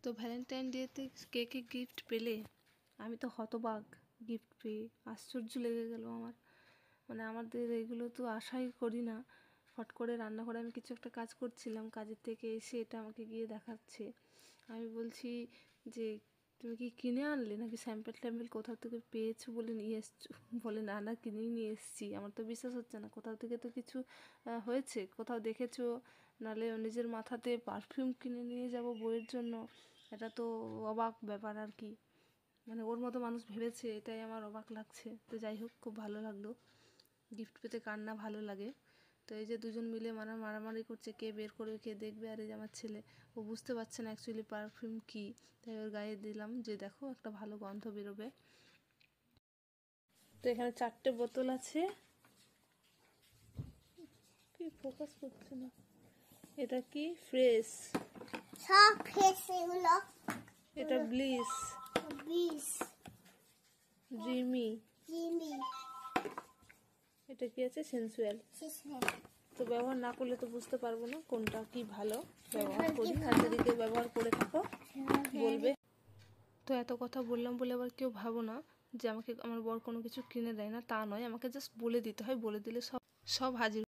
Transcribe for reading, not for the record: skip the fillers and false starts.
তো ভ্যালেন্টাইন ডেতে কে কে গিফট পেলে? আমি তো হতবাক গিফট পেয়ে, আশ্চর্য লেগে গেল আমার। মানে আমাদের এগুলো তো আশাই করি না। ফট করে রান্নাঘরে আমি কিছু একটা কাজ করছিলাম, কাজের থেকে এসে এটা আমাকে গিয়ে দেখাচ্ছে। আমি বলছি যে তুমি কি কিনে আনলে নাকি স্যাম্পেল ট্যাম্পেল কোথাও থেকে পেয়েছো বলে নিয়ে এসছো? বলে না না, কিনেই নিয়ে এসেছি। আমার তো বিশ্বাস হচ্ছে না, কোথাও থেকে তো কিছু হয়েছে, কোথাও দেখেছো, নাহলে নিজের মাথাতে পারফিউম কিনে নিয়ে যাব বইয়ের জন্য। এটা তো অবাক ব্যাপার আর কি। মানে ওর মতো মানুষ ভেবেছে, এটাই আমার অবাক লাগছে। তো যাই হোক, খুব ভালো লাগলো। গিফট পেতে কার না ভালো লাগে। তো এই যে দুজন মিলে মারামারি করছে, কে বের করবে কে দেখবে। আর এই যে আমার ছেলে, ও বুঝতে পারছে না অ্যাকচুয়ালি পারফিউম কী, তাই ওর গায়ে দিলাম যে দেখো একটা ভালো গন্ধ বেরোবে। তো এখানে 4টে বোতল আছে। কি ফোকাস করছে না। এটা কি ফ্রেশ, সব ফ্রেশ এগুলো। এটা ব্লিস, ড্রিমি, এটা কি আছে সেন্সুয়াল। তো ব্যবহার না করলে তো বুঝতে পারবো না কোনটা কি ভালো। ব্যবহার করি, আর যদি কেউ ব্যবহার করে থাকো বলবে। তো এত কথা বললাম বলে আবার কেউ ভাবো না যে আমাকে আমার বর কোনো কিছু কিনে দেয় না, তা নয়। আমাকে জাস্ট বলে দিতে হয়, বলে দিলে সব সব হাজির।